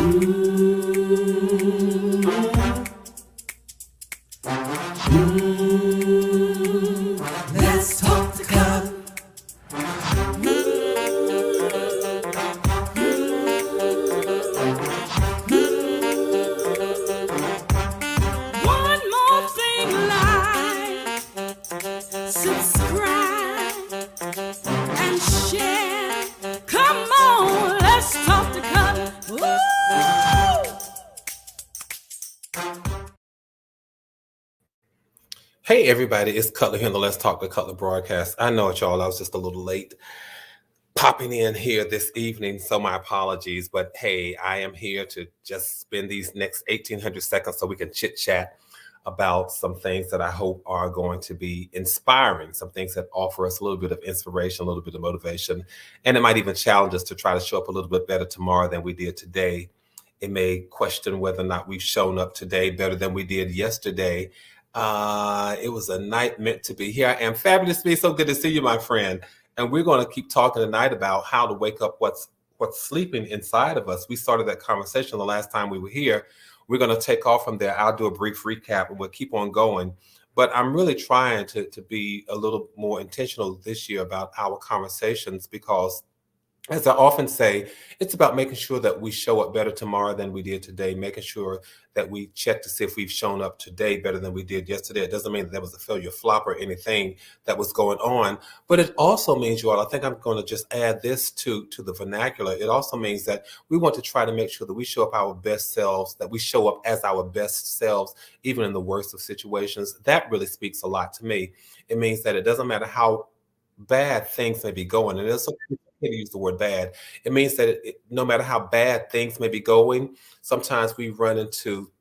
Let's talk the color. One more thing, like, subscribe and share. Come on, let's talk the color. Woo! Hey everybody, it's Cutler here on the Let's Talk the Cutler broadcast. I know it, y'all. I was just a little late popping in here this evening, so my apologies. But hey, I am here to just spend these next 1,800 seconds so we can chit chat about some things that I hope are going to be inspiring, some things that offer us a little bit of inspiration, a little bit of motivation, and it might even challenge us to try to show up a little bit better tomorrow than we did today. It may question whether or not we've shown up today better than we did yesterday. It was a night meant to be. Here I am, Fabulous Me. So good to see you, my friend. And we're going to keep talking tonight about how to wake up what's sleeping inside of us. We started that conversation the last time we were here. We're going to take off from there. I'll do a brief recap and we'll keep on going. But I'm really trying to be a little more intentional this year about our conversations because, as I often say, it's about making sure that we show up better tomorrow than we did today, making sure that we check to see if we've shown up today better than we did yesterday. It doesn't mean that there was a failure, flop, or anything that was going on, but it also means, you all, I think I'm going to just add this to the vernacular. It also means that we want to try to make sure that we show up our best selves, that we show up as our best selves, even in the worst of situations. That really speaks a lot to me. It means that it doesn't matter how bad things may be going, and it's okay to use the word bad. It means that no matter how bad things may be going, sometimes we run into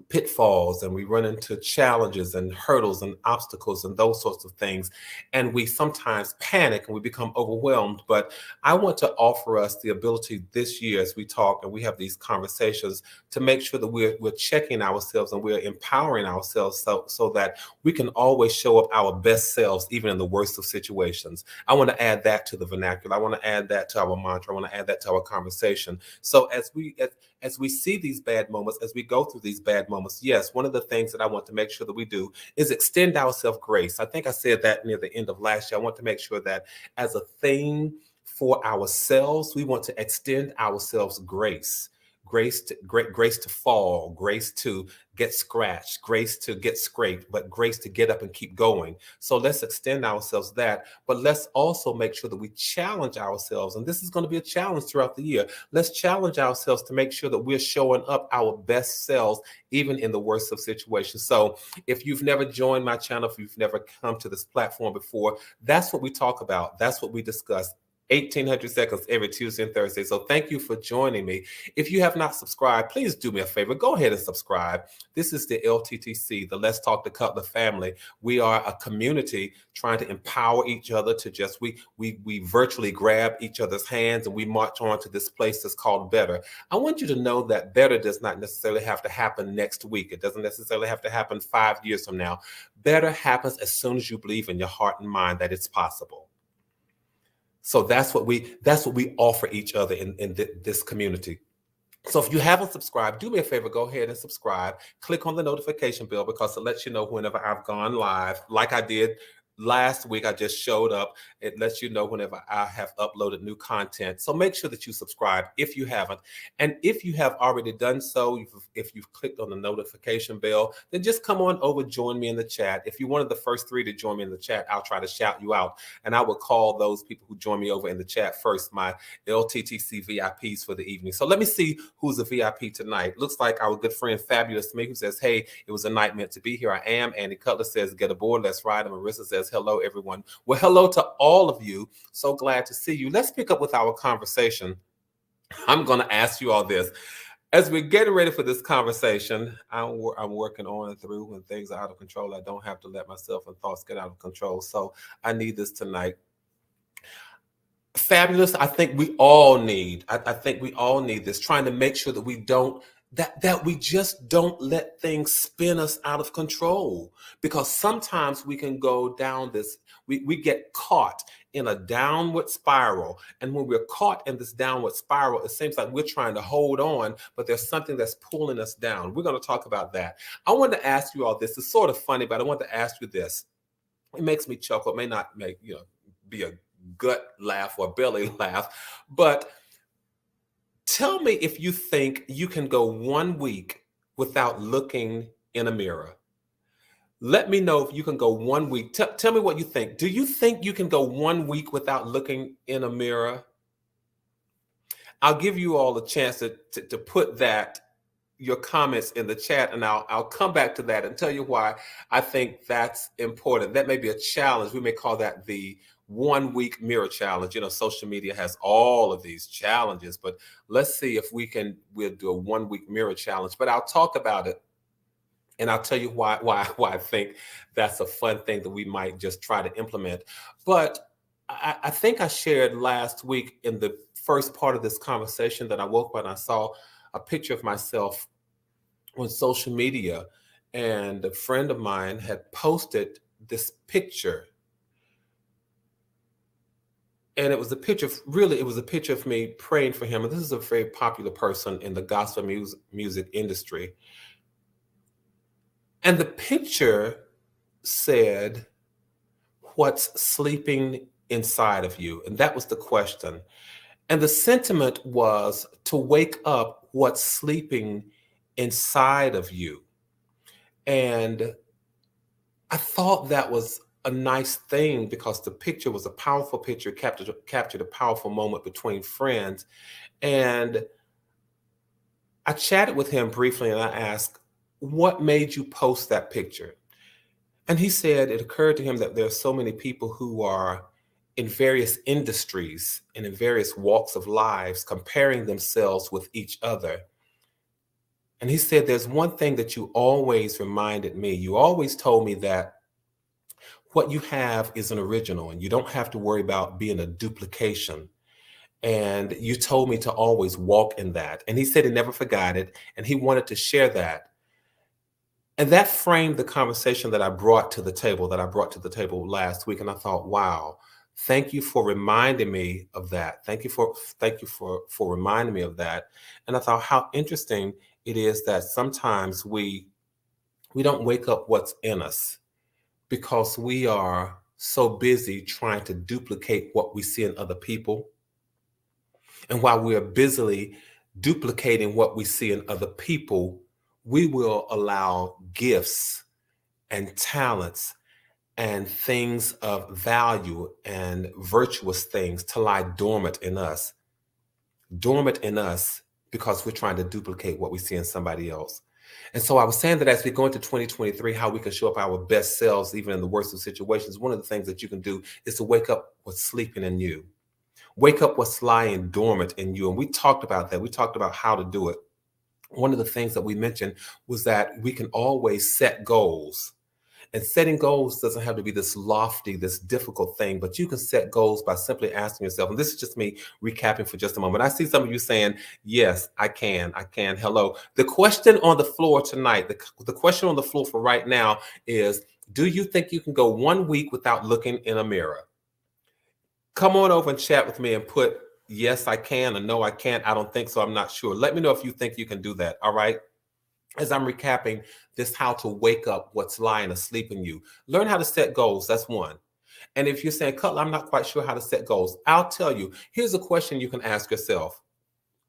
pitfalls and we run into challenges and hurdles and obstacles and those sorts of things. And we sometimes panic and we become overwhelmed. But I want to offer us the ability this year as we talk and we have these conversations to make sure that we're checking ourselves and we're empowering ourselves so that we can always show up our best selves, even in the worst of situations. I want to add that to the vernacular. I want to add that to our mantra. I want to add that to our conversation. So as we see these bad moments, as we go through these bad moments, yes, one of the things that I want to make sure that we do is extend ourselves grace. I think I said that near the end of last year. I want to make sure that as a thing for ourselves, we want to extend ourselves grace. Grace to fall, grace to get scratched, grace to get scraped, but grace to get up and keep going. So let's extend ourselves that, but let's also make sure that we challenge ourselves. And this is going to be a challenge throughout the year. Let's challenge ourselves to make sure that we're showing up our best selves, even in the worst of situations. So if you've never joined my channel, if you've never come to this platform before, that's what we talk about. That's what we discuss. 1,800 seconds every Tuesday and Thursday. So thank you for joining me. If you have not subscribed, please do me a favor. Go ahead and subscribe. This is the LTTC, the Let's Talk the Cutler family. We are a community trying to empower each other to just, we virtually grab each other's hands and we march on to this place that's called better. I want you to know that better does not necessarily have to happen next week. It doesn't necessarily have to happen 5 years from now. Better happens as soon as you believe in your heart and mind that it's possible. So that's what we offer each other in this community. So if you haven't subscribed, do me a favor, go ahead and subscribe. Click on the notification bell because it lets you know whenever I've gone live, like I did last week. I just showed up. It lets you know whenever I have uploaded new content. So make sure that you subscribe if you haven't. And if you have already done so, if you've clicked on the notification bell, then just come on over, join me in the chat. If you're one of the first 3 to join me in the chat, I'll try to shout you out. And I will call those people who join me over in the chat first, my LTTC VIPs for the evening. So let me see who's a VIP tonight. Looks like our good friend Fabulous Me, who says, hey, it was a night meant to be here. I am. Andy Cutler says, get aboard, let's ride. And Marissa says, hello, everyone. Well, hello to all of you. So glad to see you. Let's pick up with our conversation. I'm going to ask you all this. As we're getting ready for this conversation, I'm working on and through when things are out of control. I don't have to let myself and thoughts get out of control. So I need this tonight. Fabulous. I think we all need, I think we all need this, trying to make sure that we don't, that we just don't let things spin us out of control, because sometimes we can go down this, we get caught in a downward spiral. And when we're caught in this downward spiral, it seems like we're trying to hold on, but there's something that's pulling us down. We're going to talk about that. I want to ask you all this. It's sort of funny, but I want to ask you this. It makes me chuckle. It may not make, be a gut laugh or belly laugh, but tell me if you think you can go 1 week without looking in a mirror. Let me know if you can go 1 week. Tell me what you think. Do you think you can go 1 week without looking in a mirror? I'll give you all a chance to put your comments in the chat, and I'll come back to that and tell you why I think that's important. That may be a challenge. We may call that the 1 week mirror challenge. Social media has all of these challenges, but let's see if we'll do a 1 week mirror challenge. But I'll talk about it, and I'll tell you why I think that's a fun thing that we might just try to implement. But I think I shared last week in the first part of this conversation that I woke up and I saw a picture of myself on social media, and a friend of mine had posted this picture. And it was a picture of me praying for him. And this is a very popular person in the gospel music industry. And the picture said, "What's sleeping inside of you?" And that was the question. And the sentiment was to wake up what's sleeping inside of you. And I thought that was a nice thing because the picture was a powerful picture, captured a powerful moment between friends. And I chatted with him briefly and I asked, "What made you post that picture?" And he said it occurred to him that there are so many people who are in various industries and in various walks of lives comparing themselves with each other. And he said, "There's one thing that you always reminded me. You always told me that what you have is an original and you don't have to worry about being a duplication. And you told me to always walk in that." And he said he never forgot it and he wanted to share that. And that framed the conversation that I brought to the table last week. And I thought, wow, thank you for reminding me of that. Thank you for reminding me of that. And I thought how interesting it is that sometimes we don't wake up what's in us because we are so busy trying to duplicate what we see in other people. And while we are busily duplicating what we see in other people, we will allow gifts and talents and things of value and virtuous things to lie dormant in us because we're trying to duplicate what we see in somebody else. And so I was saying that as we go into 2023, how we can show up our best selves, even in the worst of situations, one of the things that you can do is to wake up what's sleeping in you. Wake up what's lying dormant in you. And we talked about that. We talked about how to do it. One of the things that we mentioned was that we can always set goals. And setting goals doesn't have to be this lofty, this difficult thing, but you can set goals by simply asking yourself, and this is just me recapping for just a moment. I see some of you saying, "Yes, I can. Hello." The question on the floor tonight, the question on the floor for right now is, do you think you can go 1 week without looking in a mirror? Come on over and chat with me and put, "Yes, I can," or "No, I can't. I don't think so. I'm not sure." Let me know if you think you can do that. All right. As I'm recapping this, how to wake up what's lying asleep in you. Learn how to set goals. That's one. And if you're saying, "Cutler, I'm not quite sure how to set goals," I'll tell you. Here's a question you can ask yourself.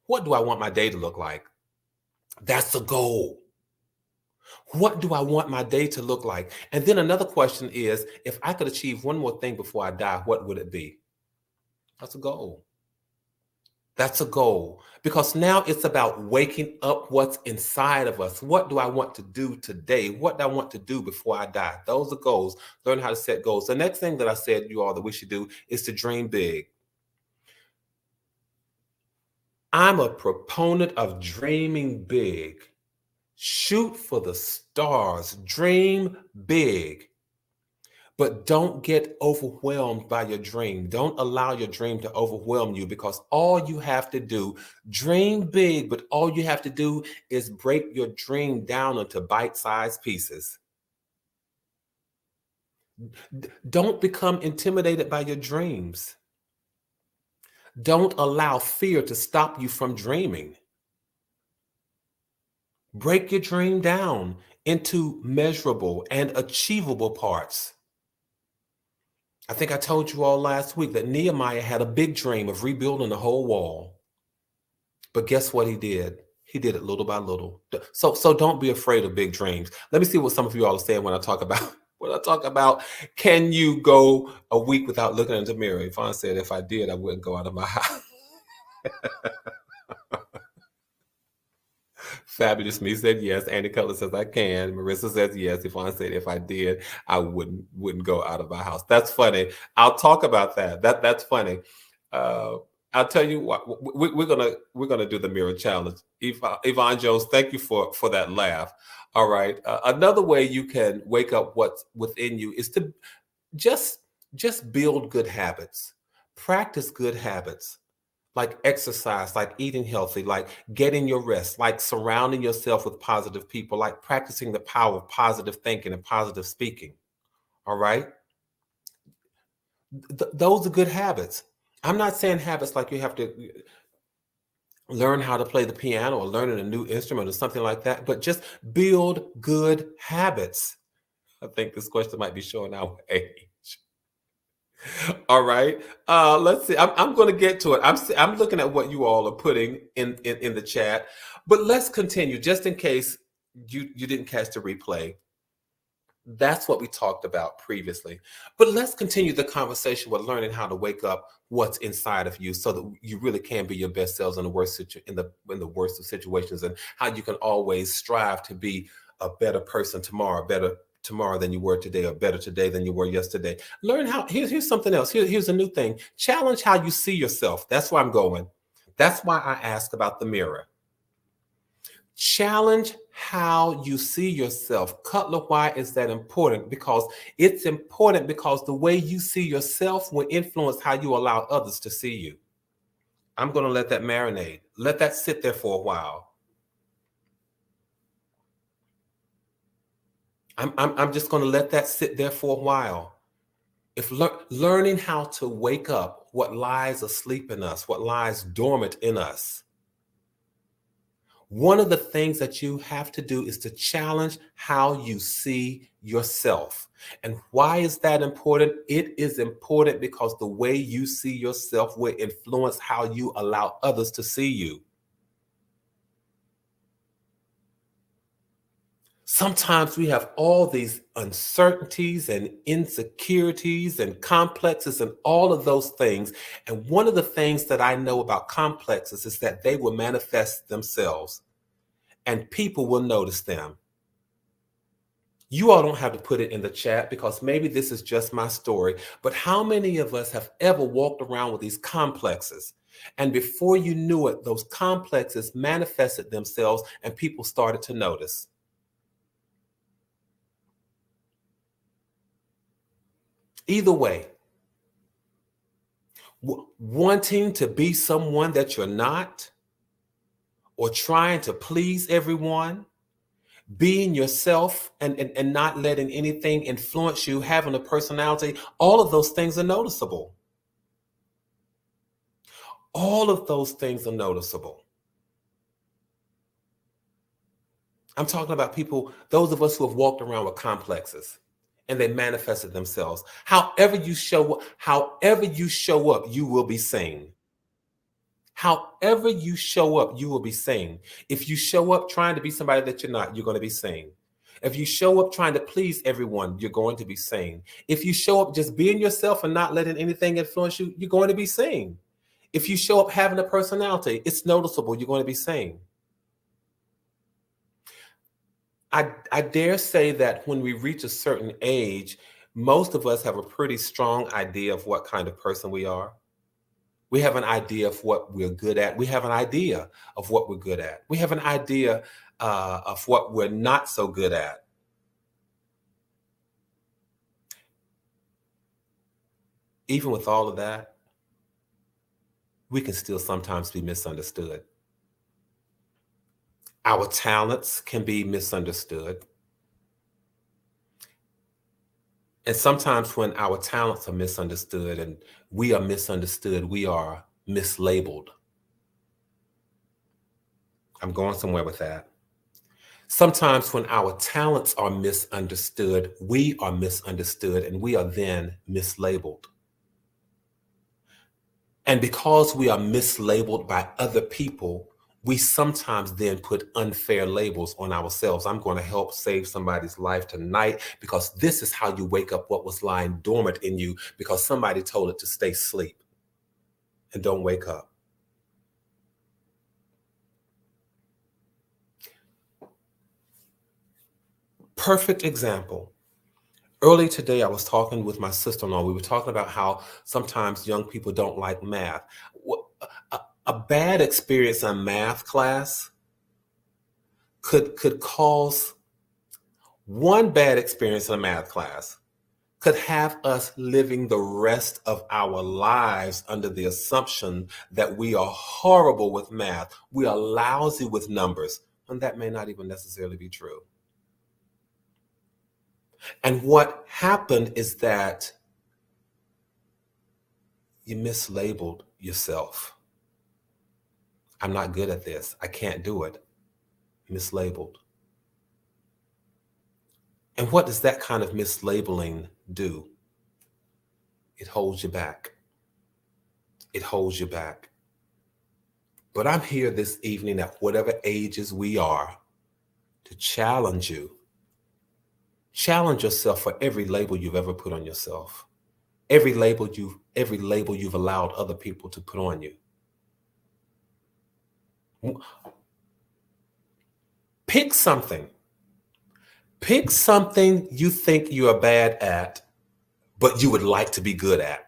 What do I want my day to look like? That's a goal. What do I want my day to look like? And then another question is, if I could achieve one more thing before I die, what would it be? That's a goal. That's a goal because now it's about waking up what's inside of us. What do I want to do today? What do I want to do before I die? Those are goals. Learn how to set goals. The next thing that I said, you all, that we should do is to dream big. I'm a proponent of dreaming big. Shoot for the stars. Dream big. But don't get overwhelmed by your dream. Don't allow your dream to overwhelm you because all you have to do, dream big, but all you have to do is break your dream down into bite-sized pieces. Don't become intimidated by your dreams. Don't allow fear to stop you from dreaming. Break your dream down into measurable and achievable parts. I think I told you all last week that Nehemiah had a big dream of rebuilding the whole wall. But guess what he did? He did it little by little. So don't be afraid of big dreams. Let me see what some of you all are saying when I talk about can you go a week without looking in the mirror? Yvonne said if I did, I wouldn't go out of my house. Fabulous Me said yes. Andy Cutler says I can. Marissa says yes. Yvonne said if I did, I wouldn't go out of my house. That's funny. I'll talk about that. That's funny. Uh, I'll tell you what. We're gonna do the mirror challenge. Yvonne Jones, thank you for that laugh. All right. Another way you can wake up what's within you is to just build good habits. Practice good habits like exercise, like eating healthy, like getting your rest, like surrounding yourself with positive people, like practicing the power of positive thinking and positive speaking. All right. Those are good habits. I'm not saying habits like you have to learn how to play the piano or learning a new instrument or something like that, but just build good habits. I think this question might be showing our age. All right. Let's see. I'm going to get to it. I'm looking at what you all are putting in the chat, but let's continue just in case you didn't catch the replay. That's what we talked about previously. But let's continue the conversation with learning how to wake up what's inside of you so that you really can be your best selves in the worst of situations, and how you can always strive to be a better person tomorrow, better tomorrow than you were today, or better today than you were yesterday. Learn how here's something else. Here's a new thing. Challenge how you see yourself. That's where I'm going. That's why I ask about the mirror. Challenge how you see yourself. Cutler, why is that important? Because it's important because the way you see yourself will influence how you allow others to see you. I'm going to let that marinate. Let that sit there for a while. I'm just going to let that sit there for a while. If learning how to wake up what lies asleep in us, what lies dormant in us, one of the things that you have to do is to challenge how you see yourself. And why is that important? It is important because the way you see yourself will influence how you allow others to see you. Sometimes we have all these uncertainties and insecurities and complexes and all of those things. And one of the things that I know about complexes is that they will manifest themselves and people will notice them. You all don't have to put it in the chat because maybe this is just my story, but how many of us have ever walked around with these complexes? And before you knew it, those complexes manifested themselves and people started to notice. Either way, wanting to be someone that you're not, or trying to please everyone, being yourself and not letting anything influence you, having a personality, all of those things are noticeable. All of those things are noticeable. I'm talking about people, those of us who have walked around with complexes and they manifested themselves. However you show up, you will be seen. However you show up, you will be seen. If you show up trying to be somebody that you're not, you're going to be seen. If you show up trying to please everyone, you're going to be seen. If you show up just being yourself and not letting anything influence you, you're going to be seen. If you show up having a personality, it's noticeable, you're going to be seen. I dare say that when we reach a certain age, most of us have a pretty strong idea of what kind of person we are. We have an idea of what we're good at. We have an idea of what we're good at. We have an idea of what we're not so good at. Even with all of that, we can still sometimes be misunderstood. Our talents can be misunderstood. And sometimes when our talents are misunderstood and we are misunderstood, we are mislabeled. I'm going somewhere with that. Sometimes when our talents are misunderstood, we are misunderstood and we are then mislabeled. And because we are mislabeled by other people, we sometimes then put unfair labels on ourselves. I'm going to help save somebody's life tonight because this is how you wake up what was lying dormant in you because somebody told it to stay asleep and don't wake up. Perfect example. Early today, I was talking with my sister-in-law. We were talking about how sometimes young people don't like math. A bad experience in math class could cause one bad experience in a math class could have us living the rest of our lives under the assumption that we are horrible with math. We are lousy with numbers, and that may not even necessarily be true. And what happened is that you mislabeled yourself. I'm not good at this. I can't do it. Mislabeled. And what does that kind of mislabeling do? It holds you back. It holds you back. But I'm here this evening at whatever ages we are to challenge you. Challenge yourself for every label you've ever put on yourself. Every label you've allowed other people to put on you. Pick something. Pick something you think you are bad at, but you would like to be good at.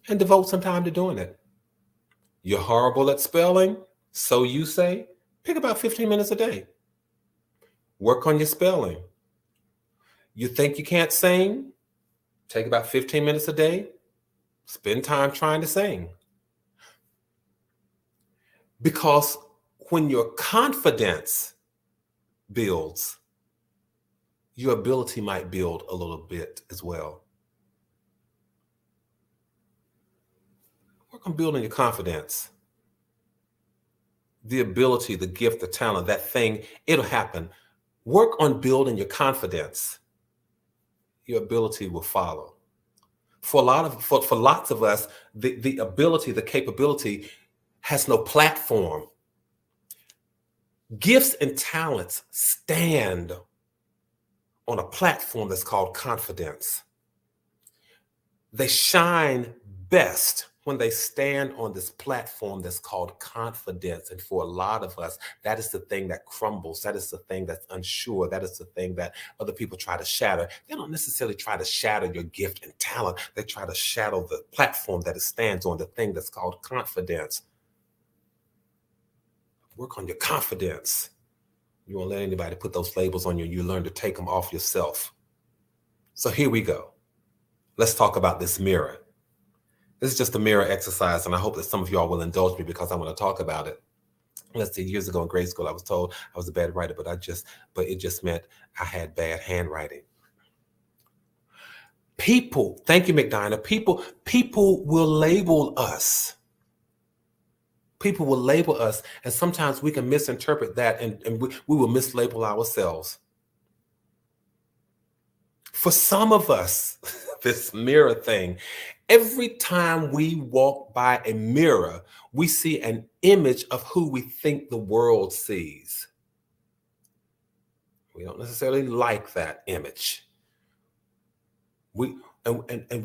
And devote some time to doing it. You're horrible at spelling, so you say, pick about 15 minutes a day. Work on your spelling. You think you can't sing? Take about 15 minutes a day. Spend time trying to sing. Because when your confidence builds, your ability might build a little bit as well. Work on building your confidence. The ability, the gift, the talent, that thing, it'll happen. Work on building your confidence. Your ability will follow. For lots of us, the ability, the capability has no platform. Gifts and talents stand on a platform that's called confidence. They shine best when they stand on this platform that's called confidence. And for a lot of us, that is the thing that crumbles. That is the thing that's unsure. That is the thing that other people try to shatter. They don't necessarily try to shatter your gift and talent. They try to shatter the platform that it stands on, the thing that's called confidence. Work on your confidence. You won't let anybody put those labels on you. You learn to take them off yourself. So here we go. Let's talk about this mirror. This is just a mirror exercise, and I hope that some of y'all will indulge me because I want to talk about it. Let's see, years ago in grade school, I was told I was a bad writer, but it just meant I had bad handwriting. People, thank you, McDina. People will label us. People will label us, and sometimes we can misinterpret that, and we will mislabel ourselves. For some of us, this mirror thing, every time we walk by a mirror, we see an image of who we think the world sees. We don't necessarily like that image. We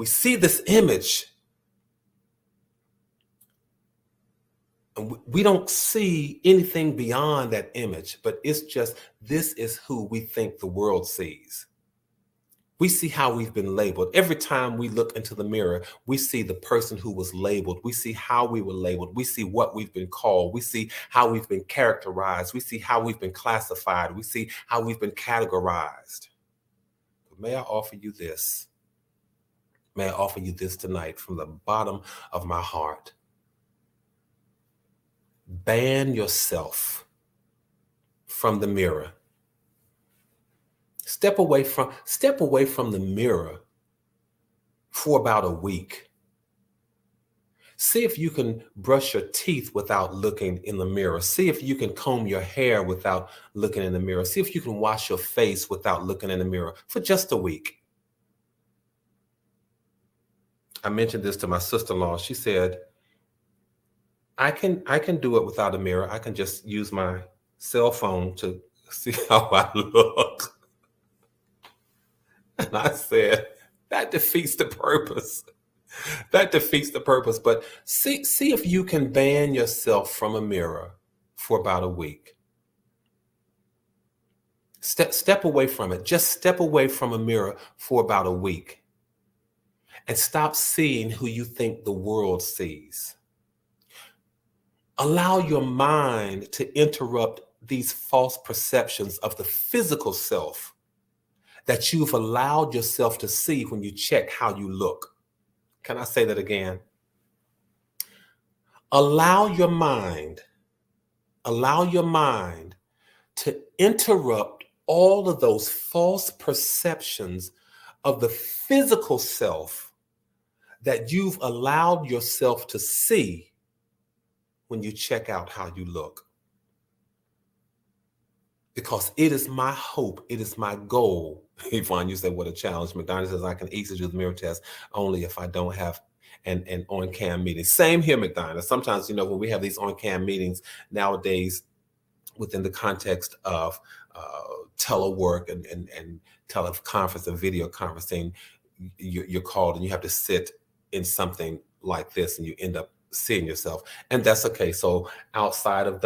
see this image, and we don't see anything beyond that image, but it's just, this is who we think the world sees. We see how we've been labeled. Every time we look into the mirror, we see the person who was labeled. We see how we were labeled. We see what we've been called. We see how we've been characterized. We see how we've been classified. We see how we've been categorized. But may I offer you this? May I offer you this tonight from the bottom of my heart? Ban yourself from the mirror. Step away from the mirror for about a week. See if you can brush your teeth without looking in the mirror. See if you can comb your hair without looking in the mirror. See if you can wash your face without looking in the mirror for just a week. I mentioned this to my sister-in-law. She said, I can do it without a mirror. I can just use my cell phone to see how I look. And I said, that defeats the purpose. That defeats the purpose. But see if you can ban yourself from a mirror for about a week. Step away from it. Just step away from a mirror for about a week. And stop seeing who you think the world sees. Allow your mind to interrupt these false perceptions of the physical self that you've allowed yourself to see when you check how you look. Can I say that again? Allow your mind to interrupt all of those false perceptions of the physical self that you've allowed yourself to see when you check out how you look. Because it is my hope, it is my goal. Yvonne, you said, what a challenge. McDonald says, I can easily do the mirror test only if I don't have an on-cam meeting. Same here, McDonald. Sometimes, when we have these on-cam meetings nowadays within the context of telework and teleconference and video conferencing, you're called and you have to sit in something like this and you end up seeing yourself. And that's okay. So outside of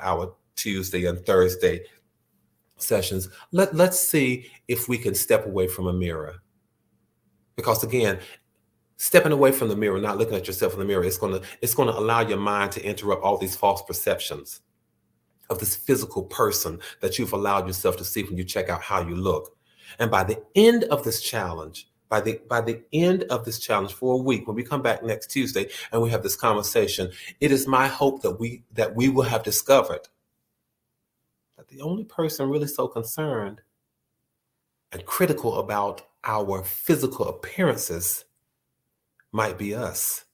our Tuesday and Thursday sessions, let's see if we can step away from a mirror. Because again, stepping away from the mirror, not looking at yourself in the mirror, it's going to allow your mind to interrupt all these false perceptions of this physical person that you've allowed yourself to see when you check out how you look. And by the end of this challenge, by the end of this challenge for a week, when we come back next Tuesday and we have this conversation, it is my hope that we will have discovered that the only person really so concerned and critical about our physical appearances might be us.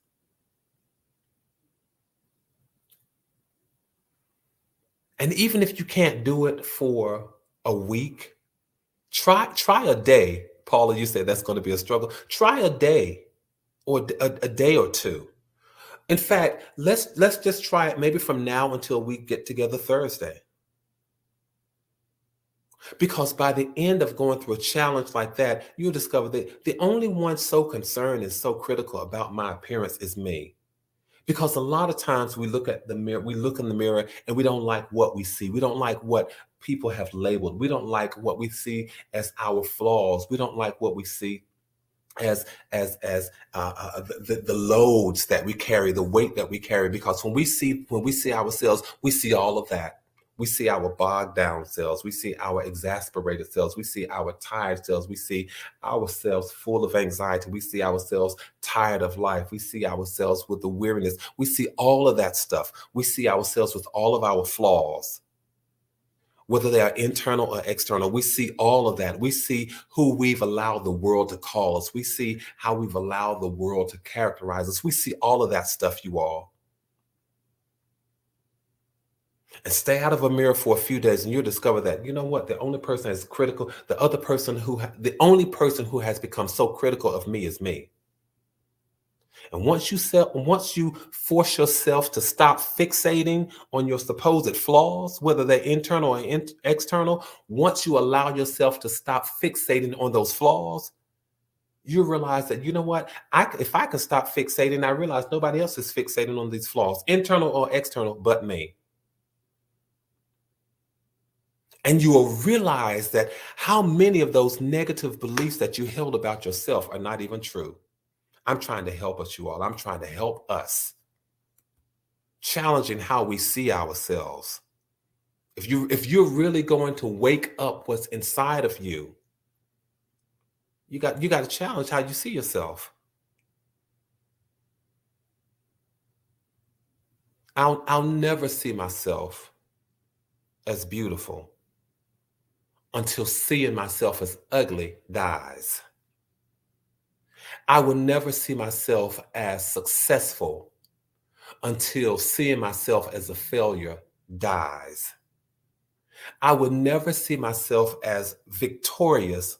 And even if you can't do it for a week, try a day. Paula, you said that's going to be a struggle. Try a day or a day or two. In fact, let's just try it maybe from now until we get together Thursday. Because by the end of going through a challenge like that, you'll discover that the only one so concerned and so critical about my appearance is me. Because a lot of times we look in the mirror and we don't like what we see. We don't like what people have labeled. We don't like what we see as our flaws. We don't like what we see as the loads that we carry, the weight that we carry. Because when we see ourselves, we see all of that. We see our bogged down selves. We see our exasperated selves. We see our tired selves. We see ourselves full of anxiety. We see ourselves tired of life. We see ourselves with the weariness. We see all of that stuff. We see ourselves with all of our flaws, whether they are internal or external. We see all of that. We see who we've allowed the world to call us. We see how we've allowed the world to characterize us. We see all of that stuff, you all. And stay out of a mirror for a few days and you'll discover that, you know what, the only person that's critical, the only person who has become so critical of me is me. And once you force yourself to stop fixating on your supposed flaws, whether they're internal or external, once you allow yourself to stop fixating on those flaws, you realize that, you know what, if I can stop fixating, I realize nobody else is fixating on these flaws, internal or external, but me. And you will realize that how many of those negative beliefs that you held about yourself are not even true. I'm trying to help us, you all. I'm trying to help us. Challenging how we see ourselves. If you're really going to wake up what's inside of you, you got to challenge how you see yourself. I'll never see myself as beautiful until seeing myself as ugly dies. I will never see myself as successful until seeing myself as a failure dies. I will never see myself as victorious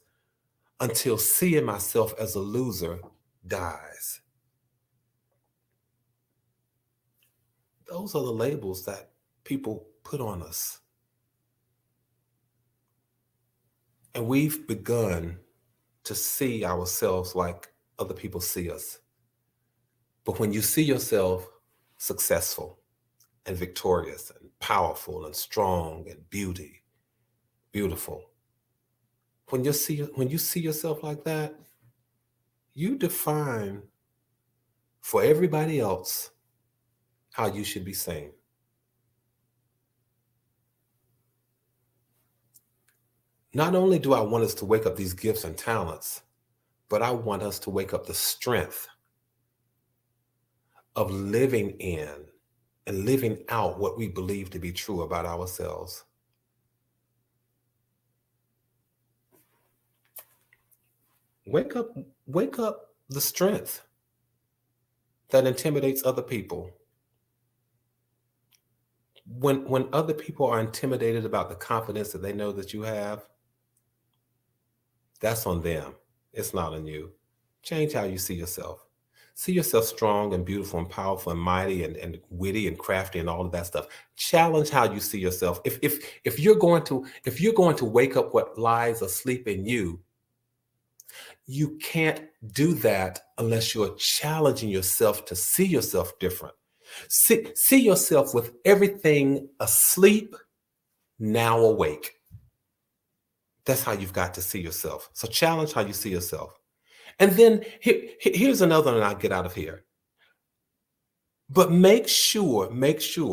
until seeing myself as a loser dies. Those are the labels that people put on us. And we've begun to see ourselves like other people see us. But when you see yourself successful and victorious and powerful and strong and beautiful, when you see yourself like that, you define for everybody else how you should be seen. Not only do I want us to wake up these gifts and talents, but I want us to wake up the strength of living in and living out what we believe to be true about ourselves. Wake up the strength that intimidates other people. When other people are intimidated about the confidence that they know that you have, that's on them. It's not on you. Change how you see yourself. See yourself strong and beautiful and powerful and mighty and witty and crafty and all of that stuff. Challenge how you see yourself. If you're going to wake up what lies asleep in you, you can't do that unless you're challenging yourself to see yourself different. See yourself with everything asleep, now awake. That's how you've got to see yourself. So challenge how you see yourself. And then here's another one, and I'll get out of here. But make sure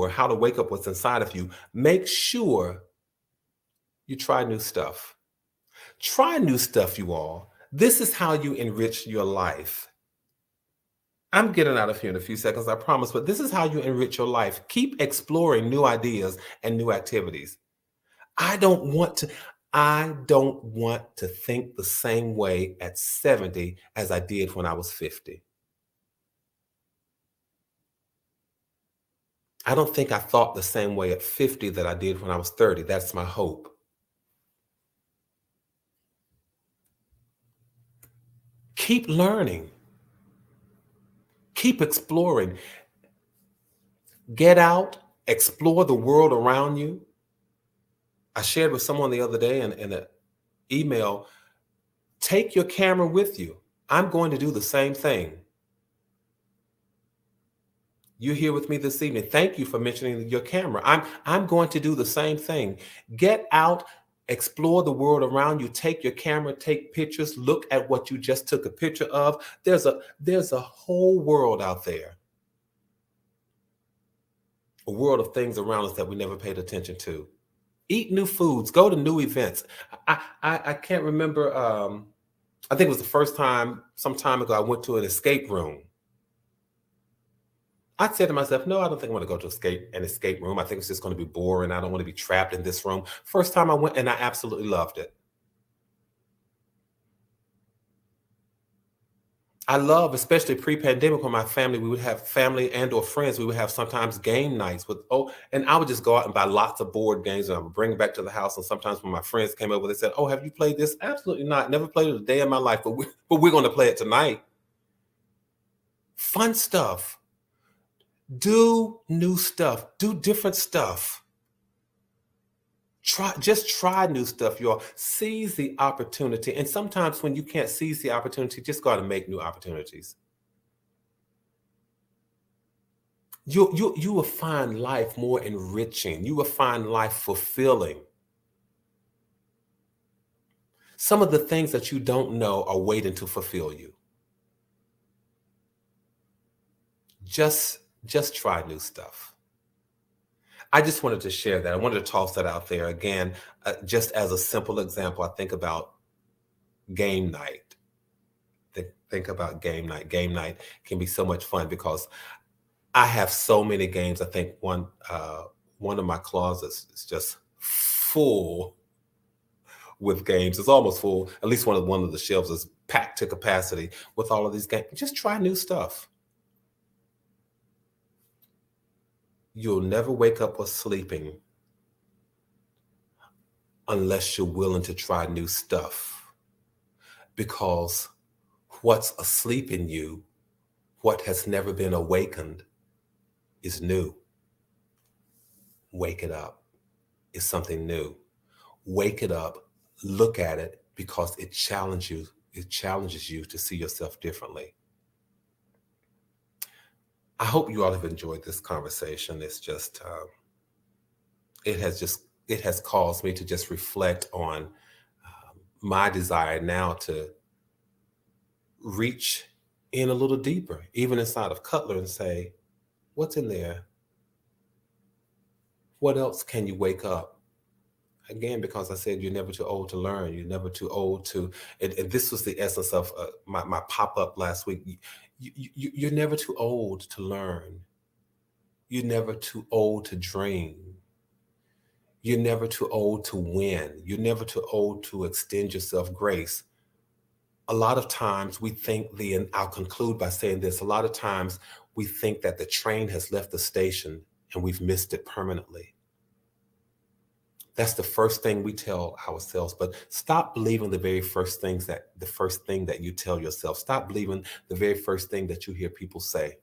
how to wake up what's inside of you. Make sure you try new stuff. Try new stuff, you all. This is how you enrich your life. I'm getting out of here in a few seconds, I promise, but this is how you enrich your life. Keep exploring new ideas and new activities. I don't want to think the same way at 70 as I did when I was 50. I don't think I thought the same way at 50 that I did when I was 30. That's my hope. Keep learning. Keep exploring. Get out, explore the world around you. I shared with someone the other day in an email, take your camera with you. I'm going to do the same thing. You're here with me this evening. Thank you for mentioning your camera. I'm going to do the same thing. Get out, explore the world around you. Take your camera, take pictures, look at what you just took a picture of. There's a whole world out there. A world of things around us that we never paid attention to. Eat new foods, go to new events. I can't remember, I think it was the first time, some time ago, I went to an escape room. I said to myself, no, I don't think I want to go to an escape room. I think it's just going to be boring. I don't want to be trapped in this room. First time I went, and I absolutely loved it. I love, especially pre-pandemic, when my family, we would have family and or friends, we would have sometimes game nights and I would just go out and buy lots of board games and I would bring it back to the house. And sometimes when my friends came over, they said, oh, have you played this? Absolutely not. Never played it a day in my life, but we're going to play it tonight. Fun stuff. Do new stuff. Do different stuff. Try new stuff, y'all. Seize the opportunity. And sometimes when you can't seize the opportunity, just go out and make new opportunities. You will find life more enriching. You will find life fulfilling. Some of the things that you don't know are waiting to fulfill you. Just try new stuff. I just wanted to share that. I wanted to toss that out there again, just as a simple example. I think about game night. Think about game night. Game night can be so much fun because I have so many games. I think one of my closets is just full with games. It's almost full. At least one of the shelves is packed to capacity with all of these games. Just try new stuff. You'll never wake up or sleeping unless you're willing to try new stuff. Because what's asleep in you, what has never been awakened, is new. Wake it up. It's something new. Wake it up. Look at it because it challenges you. It challenges you to see yourself differently. I hope you all have enjoyed this conversation. It's just, it has caused me to just reflect on my desire now to reach in a little deeper, even inside of Cutler, and say, what's in there? What else can you wake up? Again, because I said you're never too old to learn. You're never too old to, and this was the essence of my pop-up last week. You're never too old to learn. You're never too old to dream. You're never too old to win. You're never too old to extend yourself grace. A lot of times we think and I'll conclude by saying this, a lot of times we think that the train has left the station and we've missed it permanently. That's the first thing we tell ourselves, but stop believing the first thing that you tell yourself. Stop believing the very first thing that you hear people say.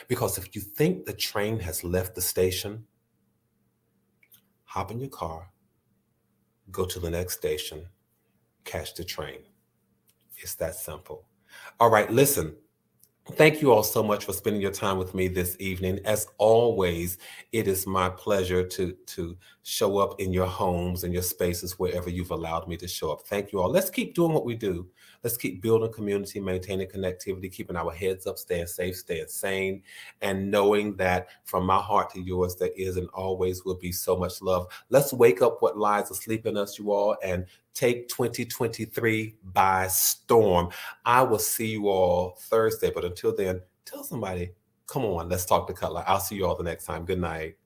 Because if you think the train has left the station, hop in your car, go to the next station, catch the train. It's that simple. All right, listen. Thank you all so much for spending your time with me this evening. As always, it is my pleasure to show up in your homes and your spaces wherever you've allowed me to show up. Thank you all. Let's keep doing what we do. Let's keep building community, maintaining connectivity, keeping our heads up, staying safe, staying sane, and knowing that from my heart to yours, there is and always will be so much love. Let's wake up what lies asleep in us, you all, and take 2023 by storm. I will see you all Thursday, but until then, tell somebody, come on, let's talk to Cutler. I'll see you all the next time. Good night.